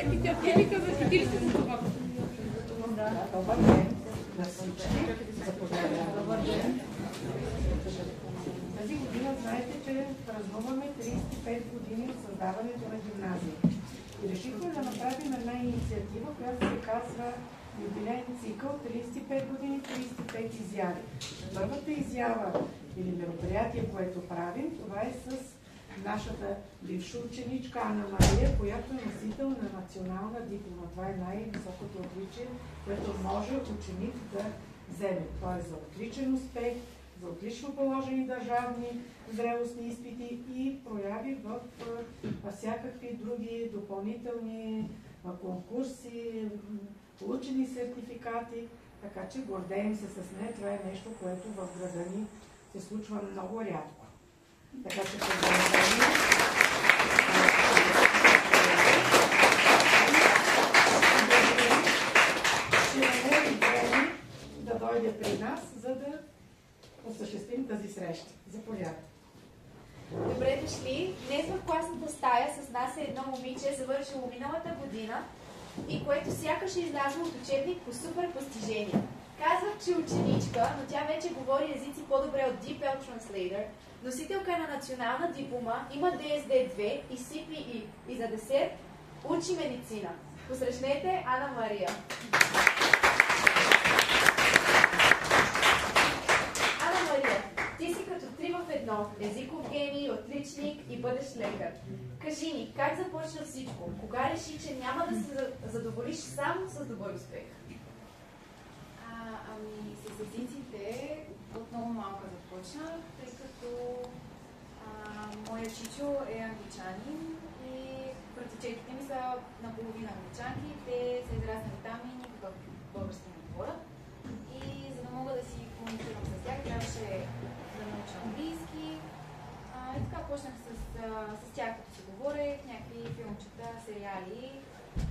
Ангелика, възхити ли се с това? Добър ден на всички. Добър ден. Тази година знаете, че празнуваме 35 години от създаването на гимназия. И решихме да направим една инициатива, която се казва юбилейен цикъл 35 години, 35 изяви. Първата изява или мероприятие, което правим, това е с нашата бивша ученичка Ана Мария, която е носител на национална диплома. Това е най-високото отличие, което може ученик да вземе. Това е за отличен успех, за отлично положени държавни зрелостни изпити и прояви в всякакви други допълнителни конкурси, получени сертификати, така че гордеем се с нея. Това е нещо, което в града ни се случва много рядко. Така че поздравления. Ще намерим време да дойде при нас, за да осъществим тази среща. Заповядайте. Добре дошли! Днес в класната стая с нас е едно момиче, завършило миналата година и което сякаш е излязло от учебник по супер постижения. Казват, че е ученичка, но тя вече говори езици по-добре от DeepL Translator, носителка е на национална диплома, има DSD-2 и CPE и за десерт учи медицина. Посрещнете Ана Мария! Ана Мария, ти си като три в едно, езиков гений, отличник и бъдеш лекар. Кажи ни, как започна всичко? Кога реши, че няма да се задоволиш само с добър успех? С езиците от много малка започнах, тъй като моят чичо е англичанин и братовчетите ми са наполовина англичанки, те са израснали там и никакъв български не говорят. И за да мога да си комуникирам с тях, трябваше да науча английски. И така почнах с тях, като си говорех, някакви филмчета, сериали,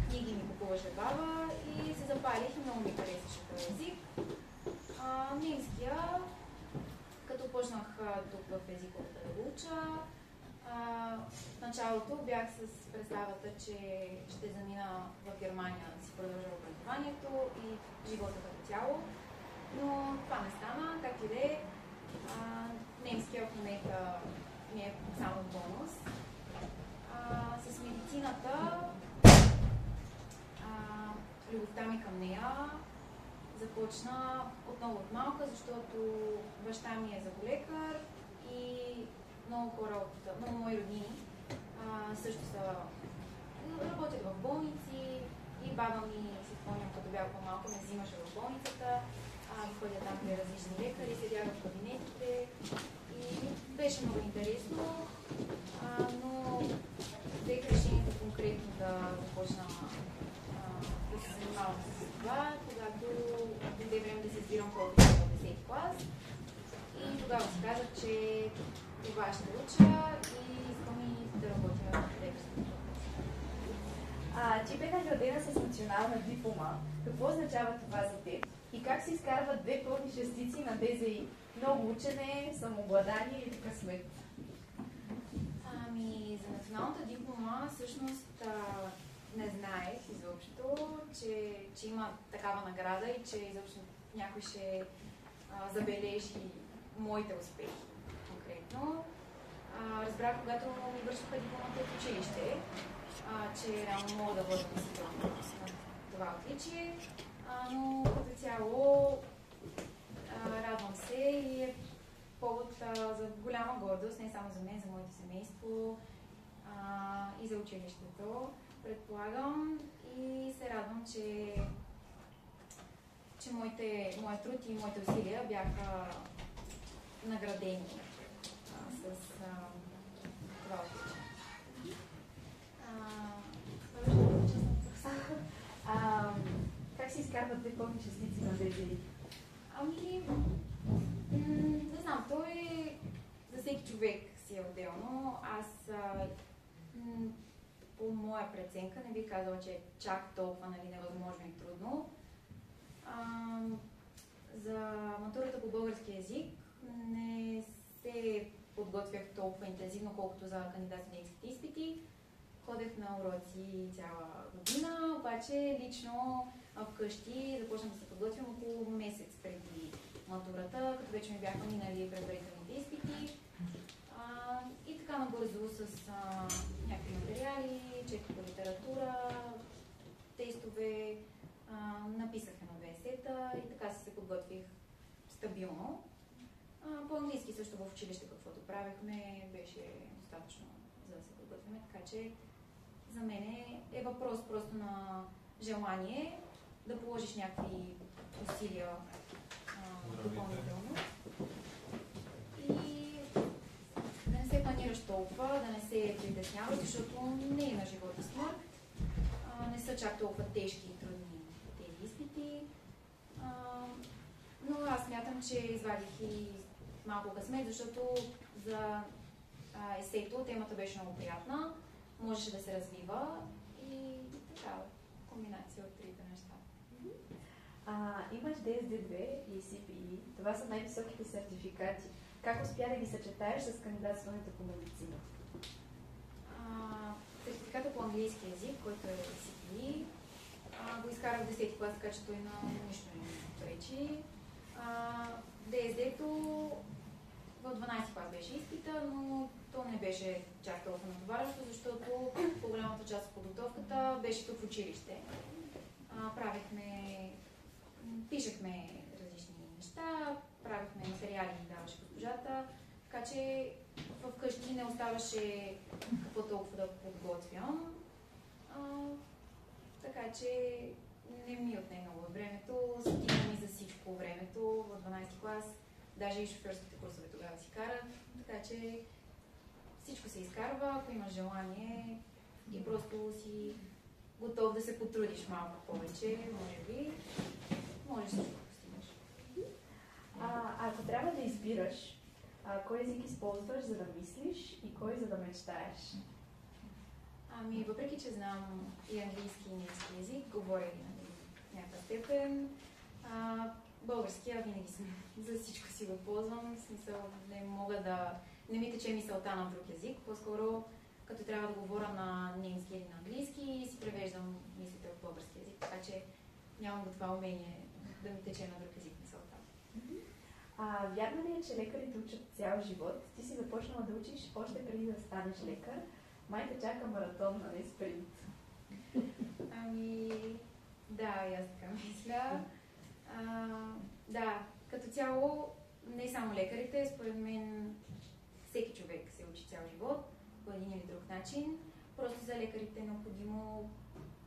книги ми купуваше баба и се запалих и много ми харесваше този език. Немския, като почнах тук в езиковата да уча, в началото бях с представата, че ще замина в Германия да си продължа образованието и живота като цяло, но това не стана, както и да е. Немския в момента ми е само бонус. С медицината, любовта ми към нея започна отново от малка, защото баща ми е зъболекар и много хора много мои роднини също са работят в болници и баба ми, си спомням, като бях по-малко, ме взимаше в болницата, ходя там при различни лекари, седях в кабинетите и беше много интересно, но взех решението конкретно да започна да се занимавам с това, когато дойде време да се избирам колкото в 10 клас. И тогава си казах, че това ще уча и искам и да работя в лекарството. Ти бе наградена с национална диплома. Какво означава това за теб? И как се изкарват две пълни шестици на ДЗИ? Много учене, самообладание или късмет? За националната диплома всъщност не знаех изобщо, че има такава награда и че изобщо някой ще забележи моите успехи конкретно. Разбрах, когато ми вършиха дипломата от училище, че реално мога да бъда носител на това отличие, но като цяло радвам се и е повод за голяма гордост, не само за мен, за моето семейство и за училището, предполагам, и се радвам, че моят труд и моите усилия бяха наградени с това отличие. Как се изкарват две пълни частици на ДЗИ? Не знам, той за всеки човек си е отделно. Аз по моя преценка не бих казала, че е чак толкова невъзможно и трудно. За матурата по български език не се подготвях толкова интензивно, колкото за кандидат-студентските изпити. Ходех на уроци цяла година, обаче лично вкъщи започнах да се подготвям около месец преди матурата, като вече ми бяха минали предварителните изпити. И така набързо с някакви материали, четох по литература, тестове, написах едно-две есета и така се подготвих стабилно. По-английски също в училище каквото правихме беше достатъчно за да се подготвяме, така че за мен е въпрос просто на желание да положиш някакви усилия допълнително и да не се планираш толкова, да не се притесняваш, защото не е на живот и смърт. Не са чак толкова тежки и трудни тези изпити. Но аз смятам, че извадих и малко късмет, защото за есето темата беше много приятна, можеше да се развива и такава комбинация от трите неща. Имаш DSD2 и CPE. Това са най-високите сертификати. Как успя да ги съчетаеш с кандидатстването по медицина? Сертификата по английски език, който е CPE, го изкарах в 10-ти клас, така че той на нищо не пречи. DSD-то в 12 клас беше изпита, но то не беше чак толкова натоварващо, защото по-голямата част от подготовката беше тук в училище. Пишехме различни неща, правихме материали и даваше госпожата, така че вкъщи не оставаше какво толкова да подготвям. Така че не ми отне много времето, стигна ми за всичко времето в 12 клас, даже и шофьорските курсове тогава си карах, така че всичко се изкарва, ако имаш желание и просто си готов да се потрудиш малко повече, може би, можеш всичко да постигнеш. Ако трябва да избираш, кой език използваш, за да мислиш и кой за да мечтаеш? Въпреки, че знам и английски и немски език, говоря и на някаква степен, българския винаги съм за всичко си го ползвам, в смисъл не ми тече мисълта на друг език, по-скоро като трябва да говоря на немски или на английски, си превеждам мислите от български език, така че нямам го това умение да ми тече на друг език мисълта. Вярно ли е, че лекарите учат цял живот? Ти си започнала да учиш още преди да станеш лекар. Май те чака маратон, а не спринт. Да, и аз така мисля. Да, като цяло, не само лекарите, според мен всеки човек се учи цял живот по един или друг начин. Просто за лекарите е необходимо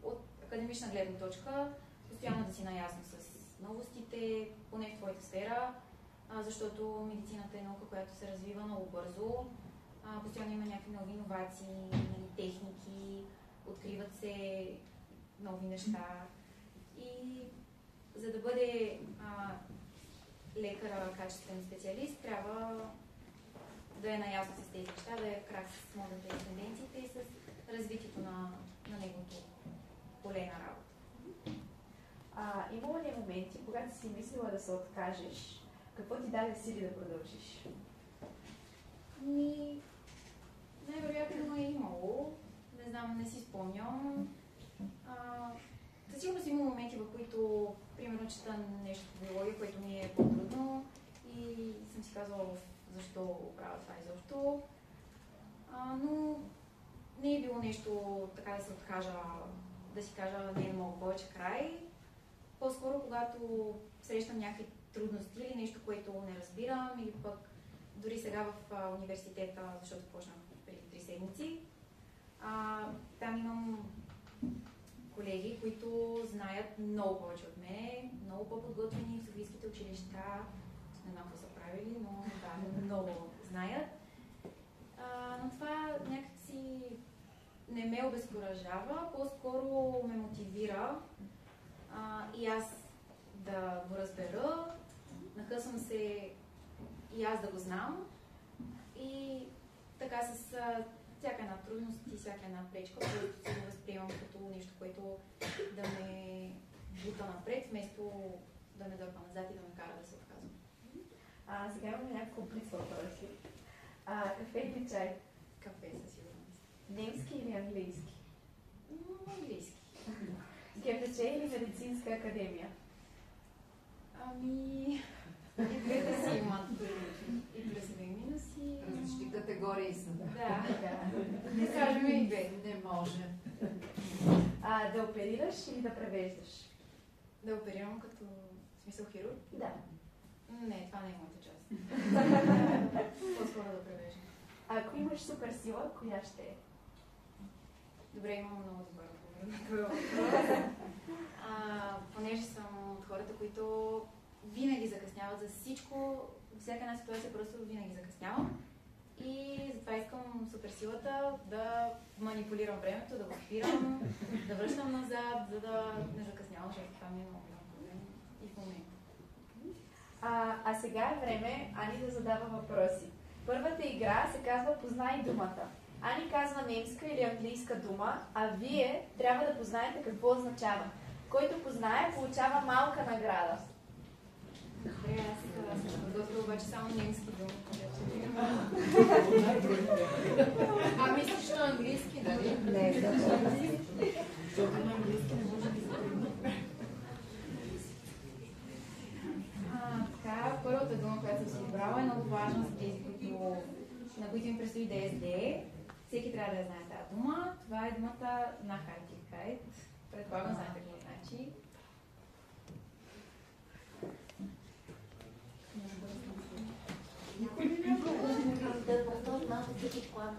от академична гледна точка постоянно да си наясно с новостите, поне в твоята сфера, защото медицината е наука, която се развива много бързо. Постоянно има някакви нови иновации, техники, откриват се нови неща. И за да бъде лекара качествен специалист, трябва да е наясно с тези неща, да е в крак с модните и тенденциите и с развитието на неговото поле на работа. Имало ли моменти, когато си мислила да се откажеш? Какво ти даде сили да продължиш? Най-вероятно е имало. Не знам, не си спомням. Със сигурност има моменти, в които, примерно, чета нещо по биология, което ми е по-трудно и съм си казвала защо правя това изобщо. Но не е било нещо така да се откажа, да си кажа не мога повече край. По-скоро, когато срещам някакви трудности или нещо, което не разбирам, или пък дори сега в университета, защото почнах преди 3 седмици, там имам колеги, които знаят много повече от мен, много по-подготвени в софийските училища. Не знам какво са правили, но да, много знаят. Но това някакси не ме обезкуражава, по-скоро ме мотивира и аз да го разбера. Нахъсвам се и аз да го знам. И така с всяка една трудност и всяка една пречка, която се възприемам като нещо, което да ме бута напред, вместо да ме дърпа назад и да ме кара да се отказвам. Сега имаме някакво блиц въпроси. Кафе или чай? Кафе със сигурност. Немски или английски? немска академия? Ами, и двете си имат и плюсове и минуси. Различни категории са. Да, да. Не кажем и две. Не може. Да оперираш или да превеждаш? Да оперирам като смисъл хирург? Да. Не, това не е моята част. По-скоро да превеждам. Ако имаш супер сила, коя ще е? Добре, имам много добър отговор на този въпрос. Понеже съм от хората, които винаги закъсняват за всичко, всяка една ситуация просто винаги закъснявам. И затова искам суперсилата да манипулирам времето, да го спирам, да връщам назад, за да не закъснявам, защото това ми е много голям проблем и в момента. А сега е време Ани да задава въпроси. Първата игра се казва "Познай думата". Ани казва немска или английска дума, а вие трябва да познаете какво означава. Който познае, получава малка награда. Добре, аз съм подготвила обаче само немски думи. Мислиш, че английски, нали? Не, да. Защото на английски не може да ги запомня. Така, първата дума, която съм си избрала, е много важна за тези, на които им предстои ДСД. Всеки трябва да знае тази дума. Това е думата Nachhaltigkeit. Предполагам, знаете какво значи. Да повторят малко всеки плавно.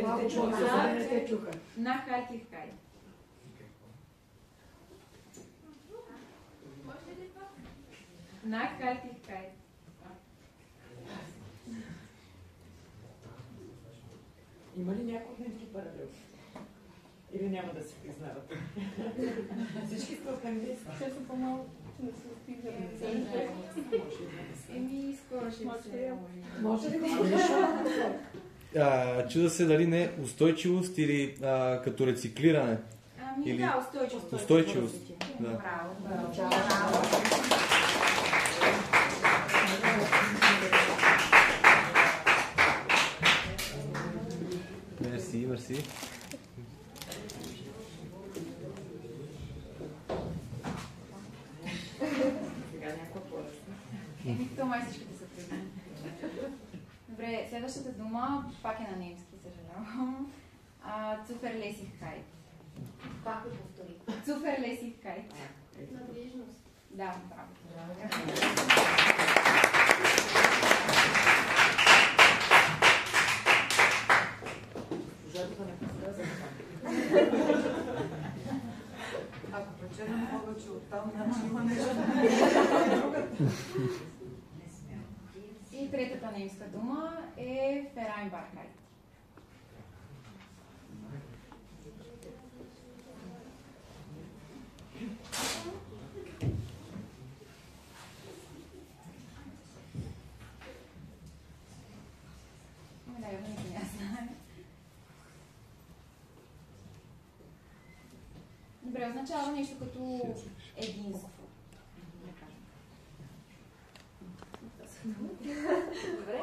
Малко чуха, не те чуха. Nachhaltigkeit. Nachhaltigkeit. Има ли някой немски паралел? Или няма да се признават? Всички сте от английски. Те са по-малко, не са стигнали. Скоро ще се Може ли Чуда се дали не устойчивост или като рециклиране. Или... да, устойчивост. Устойчивост. Да. Браво. Мерси, мерси. Сега някаква по-лесна. То май всичките са трудни. Добре, следващата дума пак е на немски, съжалявам. Zuverlässigkeit. Пак го повтори. Zuverlässigkeit. Надежност. Да, браво. Служебата не подсказва. Ако прочетам повече от там, значи има нещо. И третата немска дума е Vereinbarkeit. Да, явно никой не знае. Добре, означава нещо като единство. Добре.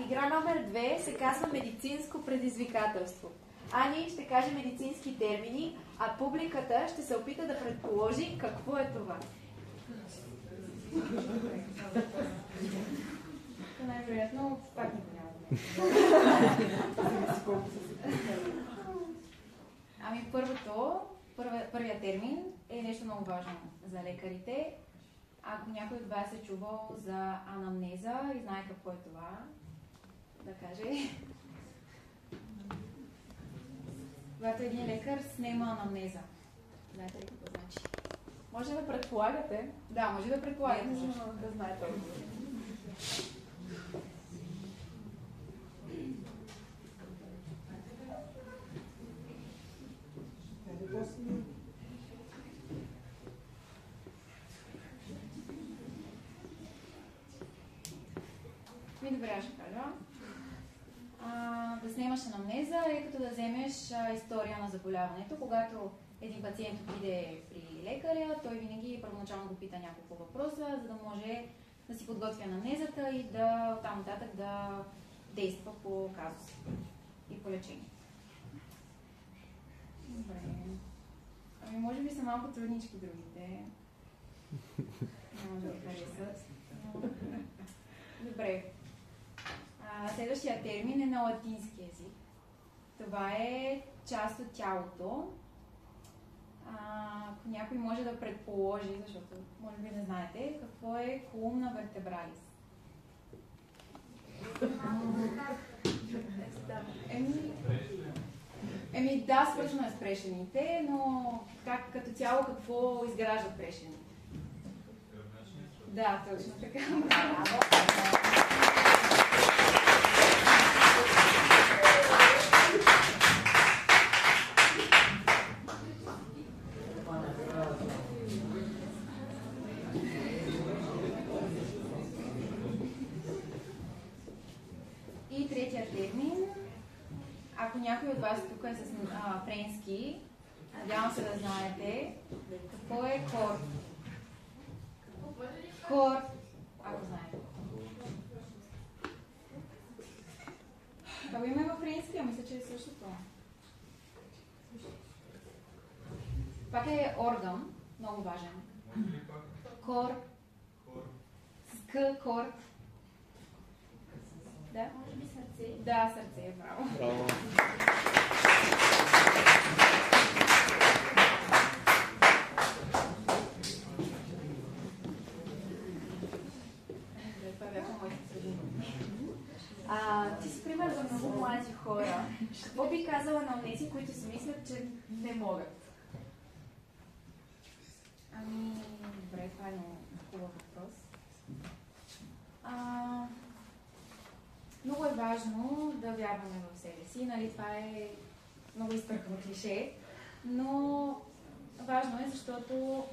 Игра номер 2 се казва "Медицинско предизвикателство". Ани ще каже медицински термини, а публиката ще се опита да предположи какво е това. Най-вероятно пак никой няма. Първият термин е нещо много важно за лекарите. Ако някой от вас е чувал за анамнеза и знае какво е това, да каже. Когато един лекар снема анамнеза. Знаете ли какво значи? Може да предполагате, Да, може да предполагате. но да знаете отговор. Добре, аз ще кажа. Да снимаш анамнеза е като да вземеш история на заболяването. Когато един пациент отиде при лекаря, той винаги първоначално го пита няколко въпроса, за да може да си подготви анамнезата и да оттам нататък да действа по казус и по лечение. Добре. Може би са малко труднички другите. Няма да ви харесат. Добре. Следващия термин е на латински език. Това е част от тялото. Ако някой може да предположи, защото може би не знаете, какво е колумна вертебралис? Да, свършено е с прешените, но като цяло какво изграждат прешените? Да, точно така. И третия термин, ако някой от вас тук е с френски, надявам се да знаете, какво е кор? Кор, ако знаете. Това има във френски, мисля, че е същото. Пак е орган, много важен. Кор. С К, кор. Да? Може би сърце. Да, сърце, браво. Браво. Това бяха моите съдни. Ти си пример за много млади хора. Какво би казала на онези, които си мислят, че не могат? Добре, това е много хубав въпрос. Много е важно да вярваме в себе си. Нали, това е много изтъркано клише, но важно е, защото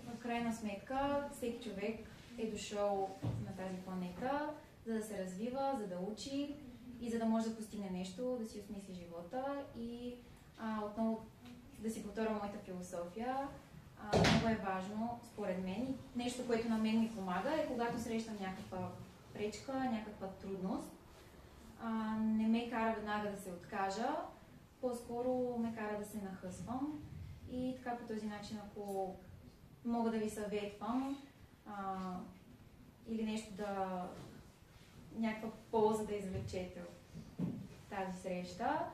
в крайна сметка всеки човек е дошъл на тази планета, за да се развива, за да учи и за да може да постигне нещо, да си осмисли живота и отново да си повторя моята философия. Много е важно, според мен, и нещо, което на мен ми помага е, когато срещам някаква пречка, някаква трудност, не ме кара веднага да се откажа, по-скоро ме кара да се нахъсвам и така по този начин, ако мога да ви съветвам или нещо някаква полза да извлечете от тази среща,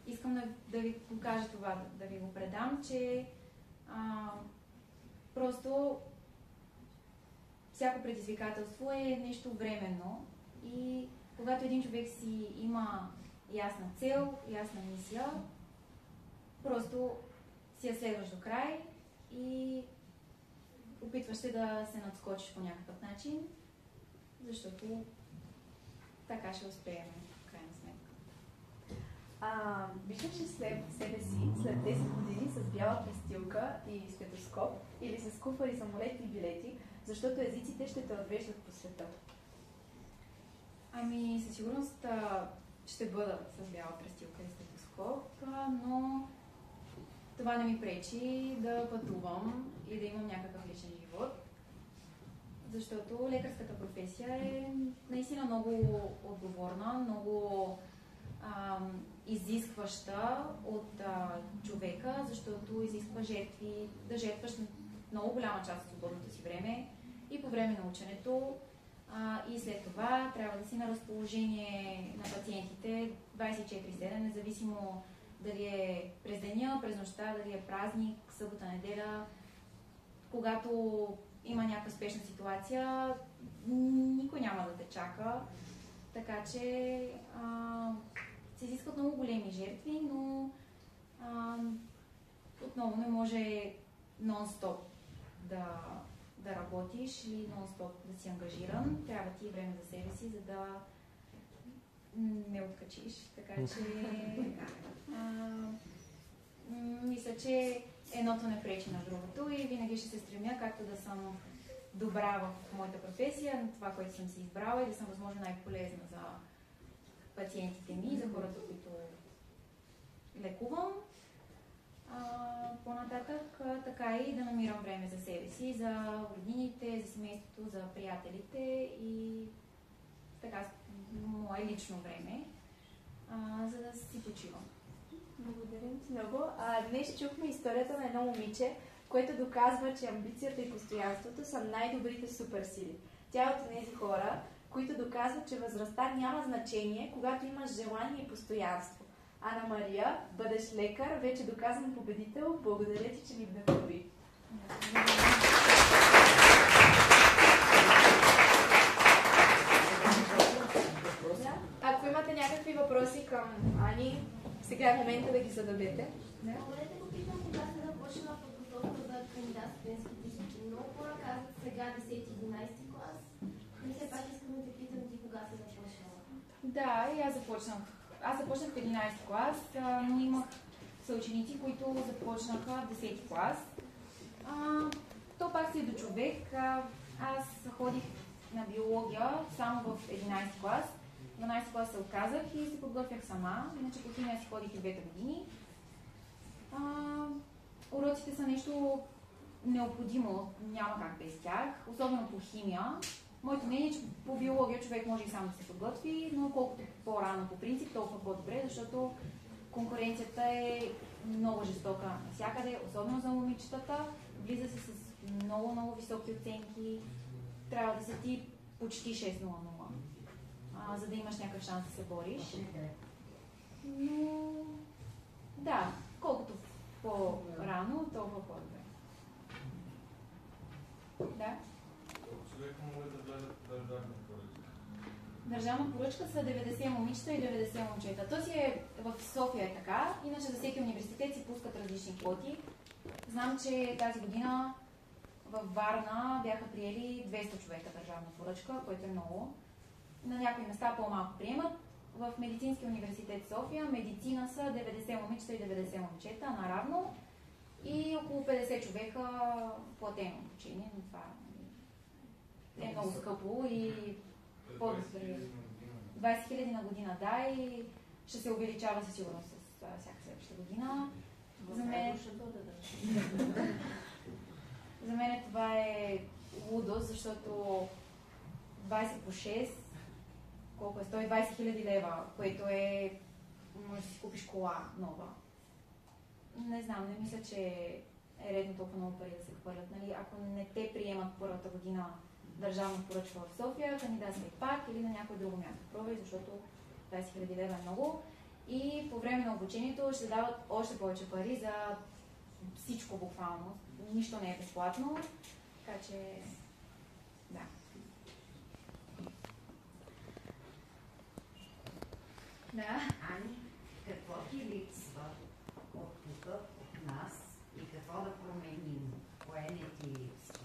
искам да ви покажа това, да ви го предам, че просто всяко предизвикателство е нещо временно и когато един човек си има ясна цел, ясна мисия, просто си я следваш до край и опитваш се да се надскочиш по някакъв начин, защото така ще успеем в крайна сметка. Виждаш ли след себе си, след 10 години с бяла престилка и стетоскоп или с куфари, самолети и билети, защото езиците ще те отвеждат по света? Със сигурност ще бъда с бяла престилка и стетоскоп, но това не ми пречи да пътувам и да имам някакъв личен живот, защото лекарската професия е наистина много отговорна, много изискваща от човека, защото изисква жертви, да жертваш много голяма част от свободното си време и по време на ученето, и след това трябва да си на разположение на пациентите 24/7, независимо дали е през деня, през нощта, дали е празник, събота, неделя. Когато има някаква спешна ситуация, никой няма да те чака, така че се изискват много големи жертви, но отново не може нон-стоп да работиш или нон-стоп да си ангажиран. Трябва ти време за себе си, за да не откачиш. Така че мисля, че едното не пречи на другото и винаги ще се стремя както да съм добра в моята професия, на това, което съм си избрала и да съм възможно най-полезна за пациентите ми, за хората, които лекувам. По-нататък, така и да намирам време за себе си, за роднините, за семейството, за приятелите и така мое лично време, за да си почивам. Благодарим ти много. Днес чухме историята на едно момиче, което доказва, че амбицията и постоянството са най-добрите суперсили. Тя е от тези хора, които доказват, че възрастта няма значение, когато имаш желание и постоянство. Ана Мария, бъдеш лекар, вече доказан победител. Благодаря ти, че ни вдъхнови. Ако имате някакви въпроси към Ани, сега е момента да ги зададете. Мога ли да го питам, кога сте започнала подготовка за кандидат студентски дисциплини? Много хора казват сега 10-11 клас. И все пак искам да те питам ти кога си започнала. Да, и аз започнах. Аз започнах в 11 клас, но имах съученици, които започнаха в 10 клас. То пак си е до човек. Аз ходих на биология само в 11 клас. В 12 клас се отказах и се подготвях сама. Иначе по химия си ходих и 2 години. Уроците са нещо необходимо, няма как без тях, особено по химия. Моето мнение е, че по биология човек може и сам да се подготви, но колкото по-рано по принцип, толкова по-добре, защото конкуренцията е много жестока навсякъде, особено за момичетата. Влиза се с много високи оценки. Трябва да са ти почти 6.00, за да имаш някакъв шанс да се бориш. Но да, колкото по-рано, толкова по-добре. Да? Човек може да гледа държавна поръчка. Държавна поръчка са 90 момичета и 90 момчета. То си е в София е така, иначе за всеки университет си пускат различни квоти. Знам, че тази година във Варна бяха приели 200 човека държавна поръчка, което е много. На някои места по-малко приемат. В Медицинския университет София медицина са 90 момичета и 90 момчета наравно и около 50 човека платено обучение, но това е много скъпо и по-добре. 20 000 на година, да, и ще се увеличава със сигурност с всяка следваща година. За мен това е лудост, защото 20 по 6, колко е? 120 000 лева, което е, може да си купиш кола нова. Не знам, не мисля, че е редно толкова много пари да се хвърлят. Нали? Ако не те приемат първата година държавна поръчка в София, кандидатствай пак или на някое друго място. Пробвай, защото 20 000 лева е много. И по време на обучението ще дават още повече пари за всичко буквално. Нищо не е безплатно. Така че, да. Да. Ани, какво ти липсва от тук, от нас и какво да променим? Кое не ти липсва?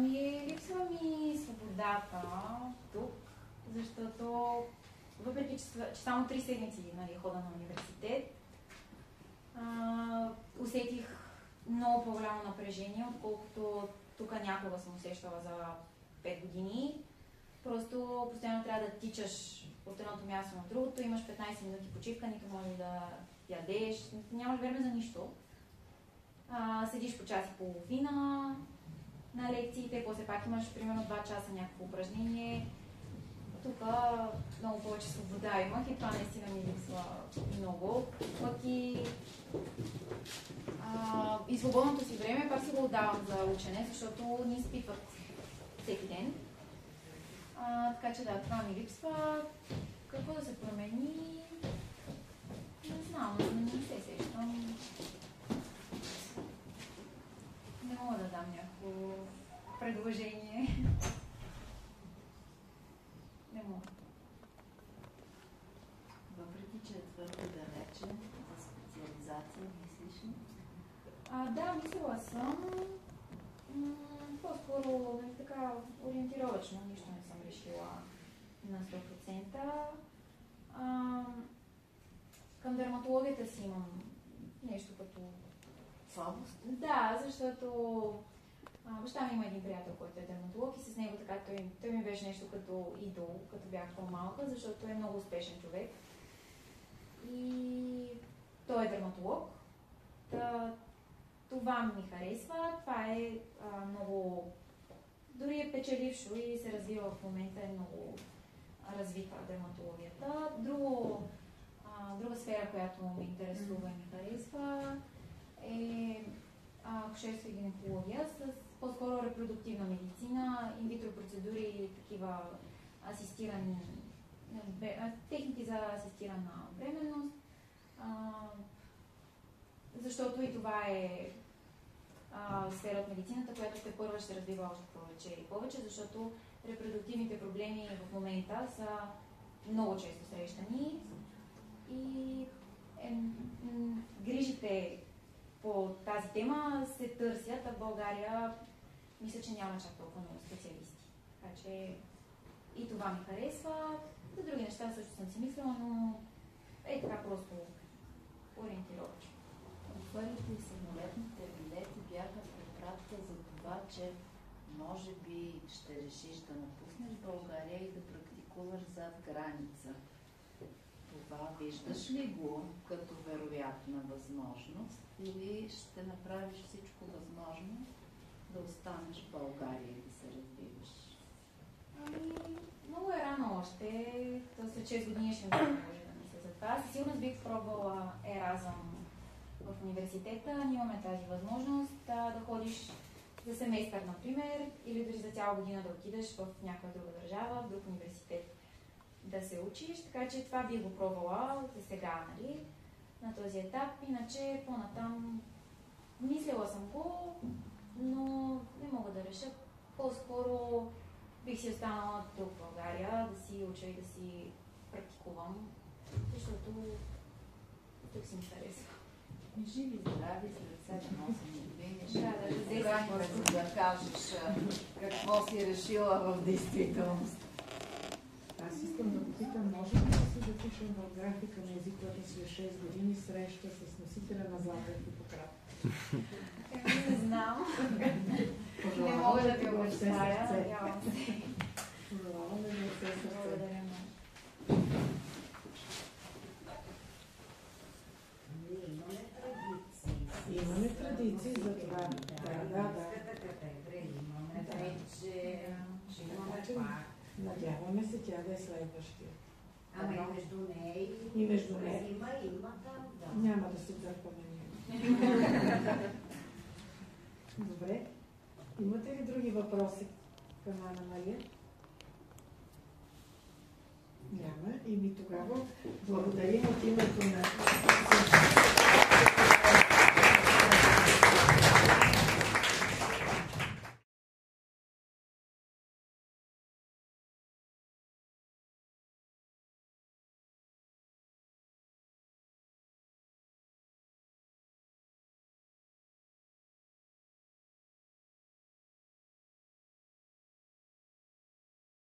Липсва ми свободата тук, защото въпреки, че само 3 седмици хода на университет, усетих много по-голямо напрежение, отколкото тук някога съм усещала за 5 години. Просто постоянно трябва да тичаш от едното място на другото, имаш 15 минути почивка, нито можеш да ядеш, нямаш време за нищо. Седиш по час и половина на лекциите, после пак имаш примерно 2 часа някакво упражнение. Тук много повече свобода имах и това наистина ми липсва много. Пък и свободното си време пак си го отдавам за учене, защото ни изпитват всеки ден. Така че да, това ми липсва. Какво да се промени? Не знам, не се сещам. Не мога да дам някакво предложение. Не мога. Въпреки, че е твърде далече за специализация, мислиш ли? Да, мислила съм. По-скоро така ориентировачно, нищо не съм решила на 100%. Към дерматологията си имам нещо като слабост. Да, защото баща ми има един приятел, който е дерматолог и с него така той ми беше нещо като идол, като бях по-малка, защото е много успешен човек. И той е дерматолог. Това ми харесва, това е много, дори е печелившо и се развива в момента, е много развита дерматологията. Друго, Друга сфера, която ме интересува и ми харесва е акушерство и гинекология с по-скоро репродуктивна медицина, инвитро процедури и такива асистирани техники за асистирана бременност. Защото и това е сфера от медицината, която те първа ще развива още повече и повече, защото репродуктивните проблеми в момента са много често срещани и грижите по тази тема се търсят, а в България мисля, че няма чак толкова много специалисти. Така че и това ми харесва. За други неща също съм си мислила, но е така просто ориентировачно. Първите самолетните билети бяха препратка за това, че може би ще решиш да напуснеш България и да практикуваш зад граница. Това виждаш ли го като вероятна възможност или ще направиш всичко възможно да останеш в България и да се развиваш? Много е рано още. След 6 години ще ми може да мисля за това. Със сигурност бих пробвала Еразъм в университета. Ние имаме тази възможност да ходиш за семестър, например, или дори за цяла година да отидеш в някаква друга държава, в друг университет да се учиш. Така че това бих го пробвала за сега, нали, на този етап. Иначе по-натам мислила съм го, но не мога да реша. По-скоро бих си останала тук в България, да си уча и да си практикувам, защото тук си ми харесва. Живи, здрави, след 7-8 години ще да кажеш какво си решила в действителност. Аз искам да попитам, може ли да се запишем в графика на езиковата след 6 години среща с носителя на златен Хипократ? Не знам. Не мога да ви обещая. Надявам се. Пожелавам да ви все сърце. Благодаря много. Имаме традиции за това. Да. Вече имаме пак. Надяваме се тя да е следващия. Ама и между нея И между нея. има там, да. Няма да се дърпаме ние. Добре. Имате ли други въпроси към Ана Мария? Няма. И ми тогава благодарим от името на